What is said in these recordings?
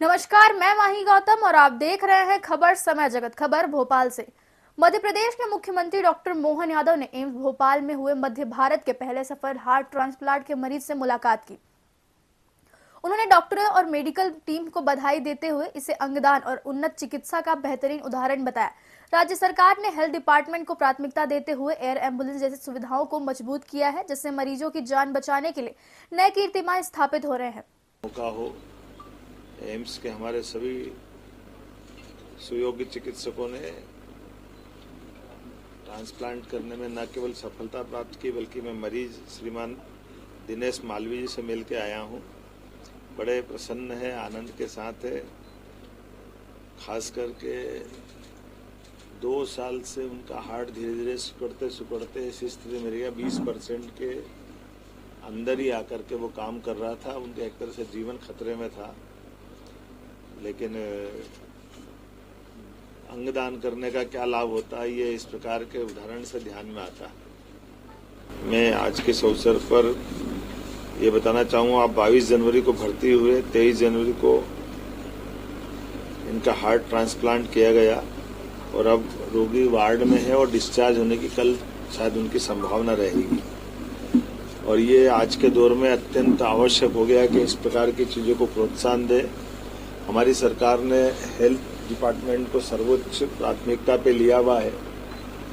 नमस्कार, मैं माही गौतम और आप देख रहे हैं खबर समय जगत खबर भोपाल से। मध्य प्रदेश के मुख्यमंत्री डॉक्टर मोहन यादव ने एम्स भोपाल में हुए मध्य भारत के पहले सफल हार्ट ट्रांसप्लांट के मरीज से मुलाकात की। उन्होंने डॉक्टरों और मेडिकल टीम को बधाई देते हुए इसे अंगदान और उन्नत चिकित्सा का बेहतरीन उदाहरण बताया। राज्य सरकार ने हेल्थ डिपार्टमेंट को प्राथमिकता देते हुए एयर एम्बुलेंस जैसी सुविधाओं को मजबूत किया है, जिससे मरीजों की जान बचाने के लिए नए कीर्तिमान स्थापित हो रहे हैं। एम्स के हमारे सभी सुयोग्य चिकित्सकों ने ट्रांसप्लांट करने में न केवल सफलता प्राप्त की, बल्कि मैं मरीज श्रीमान दिनेश मालवीय जी से मिल के आया हूँ। बड़े प्रसन्न है, आनंद के साथ है। खास करके 2 साल से उनका हार्ट धीरे धीरे सिकुड़ते सिकुड़ते ऐसी स्थिति में गया, 20% के अंदर ही आकर के वो काम कर रहा था। उनके एक तरह से जीवन खतरे में था, लेकिन अंगदान करने का क्या लाभ होता है, ये इस प्रकार के उदाहरण से ध्यान में आता है। मैं आज के इस अवसर पर ये बताना चाहूँगा, आप 22 जनवरी को भर्ती हुए, 23 जनवरी को इनका हार्ट ट्रांसप्लांट किया गया और अब रोगी वार्ड में है और डिस्चार्ज होने की कल शायद उनकी संभावना रहेगी। और ये आज के दौर में अत्यंत आवश्यक हो गया कि इस प्रकार की चीज़ों को प्रोत्साहन दे। हमारी सरकार ने हेल्थ डिपार्टमेंट को सर्वोच्च प्राथमिकता पे लिया हुआ है,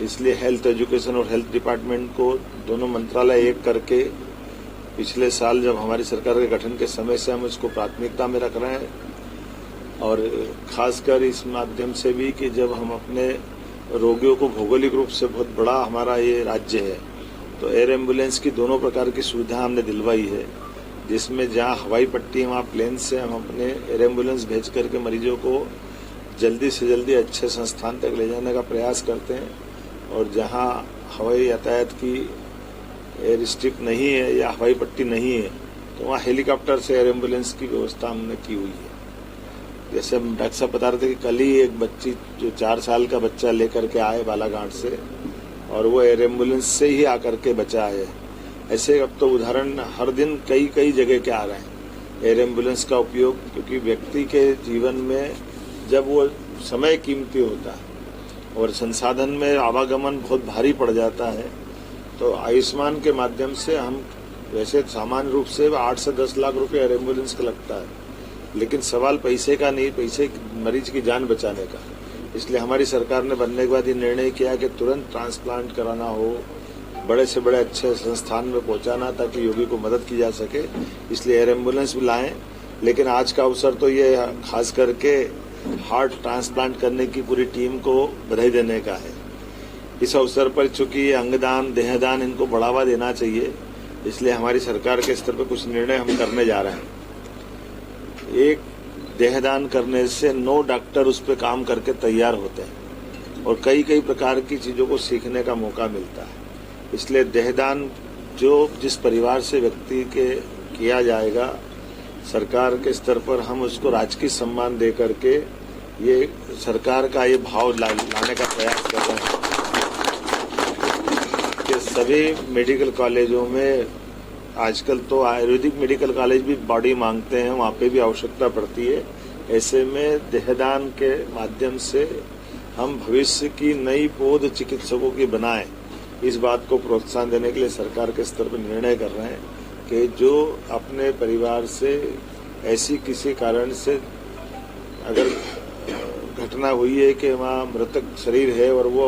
इसलिए हेल्थ एजुकेशन और हेल्थ डिपार्टमेंट को दोनों मंत्रालय एक करके पिछले साल जब हमारी सरकार के गठन के समय से हम इसको प्राथमिकता में रख रहे हैं। और खासकर इस माध्यम से भी कि जब हम अपने रोगियों को भौगोलिक रूप से बहुत बड़ा हमारा ये राज्य है, तो एयर एम्बुलेंस की दोनों प्रकार की सुविधा हमने दिलवाई है, जिसमें जहाँ हवाई पट्टी है वहाँ प्लेन से हम अपने एयर एम्बुलेंस भेज करके मरीजों को जल्दी से जल्दी अच्छे संस्थान तक ले जाने का प्रयास करते हैं। और जहाँ हवाई यातायात की एयर स्ट्रिप नहीं है या हवाई पट्टी नहीं है, तो वहाँ हेलीकॉप्टर से एयर एम्बुलेंस की व्यवस्था हमने की हुई है। जैसे डॉक्टर साहब बता रहे थे कि कल ही एक बच्ची जो 4 साल का बच्चा लेकर के आए बालाघाट से, और वो एयर एम्बुलेंस से ही आकर के बचा है। ऐसे अब तो उदाहरण हर दिन कई कई जगह के आ रहे हैं एयर एम्बुलेंस का उपयोग, क्योंकि व्यक्ति के जीवन में जब वो समय कीमती होता है और संसाधन में आवागमन बहुत भारी पड़ जाता है, तो आयुष्मान के माध्यम से हम वैसे सामान्य रूप से 8 से 10 लाख रुपए एयर एम्बुलेंस का लगता है, लेकिन सवाल पैसे का नहीं, पैसे मरीज की जान बचाने का। इसलिए हमारी सरकार ने बनने के बाद ये निर्णय किया कि तुरंत ट्रांसप्लांट कराना हो, बड़े से बड़े अच्छे संस्थान में पहुंचाना, ताकि रोगी को मदद की जा सके। इसलिए एयर एम्बुलेंस भी लाएं। लेकिन आज का अवसर तो ये खास करके हार्ट ट्रांसप्लांट करने की पूरी टीम को बधाई देने का है। इस अवसर पर चूंकि अंगदान देहदान इनको बढ़ावा देना चाहिए, इसलिए हमारी सरकार के स्तर पर कुछ निर्णय हम करने जा रहे हैं। एक देहदान करने से 9 डॉक्टर उस पर काम करके तैयार होते हैं और कई कई प्रकार की चीजों को सीखने का मौका मिलता है। इसलिए देहदान जो जिस परिवार से व्यक्ति के किया जाएगा, सरकार के स्तर पर हम उसको राजकीय सम्मान दे करके ये सरकार का ये भाव लाने का प्रयास कर रहे हैं कि सभी मेडिकल कॉलेजों में, आजकल तो आयुर्वेदिक मेडिकल कॉलेज भी बॉडी मांगते हैं, वहाँ पे भी आवश्यकता पड़ती है। ऐसे में देहदान के माध्यम से हम भविष्य की नई पौध चिकित्सकों की बनाएं, इस बात को प्रोत्साहन देने के लिए सरकार के स्तर पर निर्णय कर रहे हैं कि जो अपने परिवार से ऐसी किसी कारण से अगर घटना हुई है कि वहाँ मृतक शरीर है और वो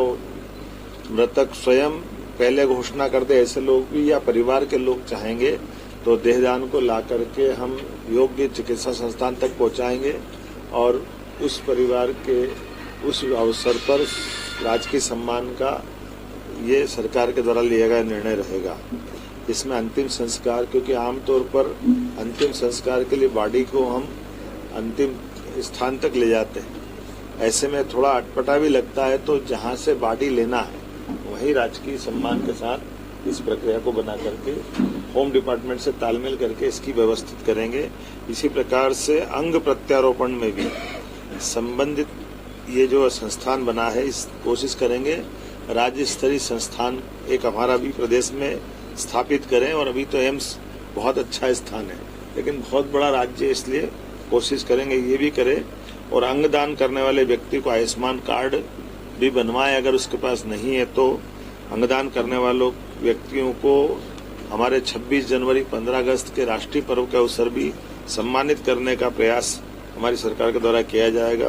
मृतक स्वयं पहले घोषणा कर दे, ऐसे लोग भी या परिवार के लोग चाहेंगे तो देहदान को ला करके हम योग्य चिकित्सा संस्थान तक पहुंचाएंगे और उस परिवार के उस अवसर पर राजकीय सम्मान का ये सरकार के द्वारा लिया गया निर्णय रहेगा। इसमें अंतिम संस्कार, क्योंकि आमतौर पर अंतिम संस्कार के लिए बॉडी को हम अंतिम स्थान तक ले जाते हैं, ऐसे में थोड़ा अटपटा भी लगता है, तो जहाँ से बॉडी लेना है वहीं राजकीय सम्मान के साथ इस प्रक्रिया को बना करके होम डिपार्टमेंट से तालमेल करके इसकी व्यवस्थित करेंगे। इसी प्रकार से अंग प्रत्यारोपण में भी संबंधित ये जो संस्थान बना है, इस कोशिश करेंगे राज्य स्तरीय संस्थान एक हमारा भी प्रदेश में स्थापित करें। और अभी तो एम्स बहुत अच्छा स्थान है, लेकिन बहुत बड़ा राज्य, इसलिए कोशिश करेंगे ये भी करें और अंगदान करने वाले व्यक्ति को आयुष्मान कार्ड भी बनवाएं। अगर उसके पास नहीं है तो अंगदान करने वालों व्यक्तियों को हमारे 26 जनवरी 15 अगस्त के राष्ट्रीय पर्व के अवसर भी सम्मानित करने का प्रयास हमारी सरकार के द्वारा किया जाएगा।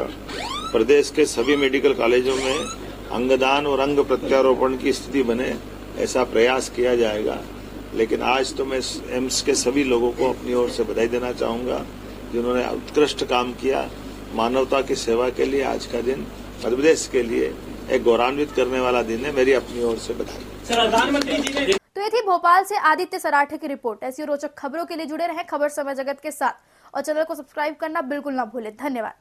प्रदेश के सभी मेडिकल कॉलेजों में अंगदान और अंग प्रत्यारोपण की स्थिति बने ऐसा प्रयास किया जाएगा। लेकिन आज तो मैं एम्स के सभी लोगों को अपनी ओर से बधाई देना चाहूंगा जिन्होंने उत्कृष्ट काम किया। मानवता की सेवा के लिए आज का दिन मध्य प्रदेश के लिए एक गौरवान्वित करने वाला दिन है। मेरी अपनी ओर से बधाई। प्रधानमंत्री जी ने तो ये थी भोपाल से आदित्य सराठे की रिपोर्ट। ऐसी रोचक खबरों के लिए जुड़े रहें खबर समय जगत के साथ और चैनल को सब्सक्राइब करना बिल्कुल ना भूलें। धन्यवाद।